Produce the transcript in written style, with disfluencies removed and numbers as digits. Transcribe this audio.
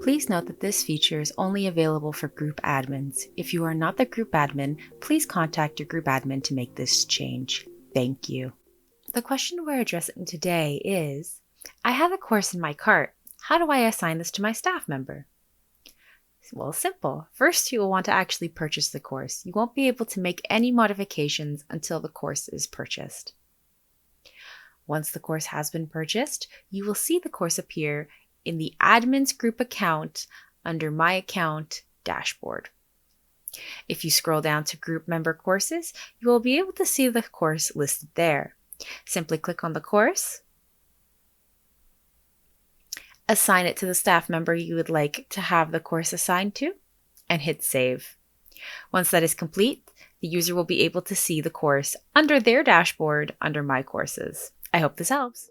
Please note that this feature is only available for group admins. If you are not the group admin, please contact your group admin to make this change. Thank you. The question we're addressing today is, I have a course in my cart. How do I assign this to my staff member? Well, simple. First, you will want to actually purchase the course. You won't be able to make any modifications until the course is purchased. Once the course has been purchased, you will see the course appear in the admin's group account under My Account dashboard. If you scroll down to Group Member Courses, you will be able to see the course listed there. Simply click on the course, assign it to the staff member you would like to have the course assigned to, and hit Save. Once that is complete, the user will be able to see the course under their dashboard under My Courses. I hope this helps.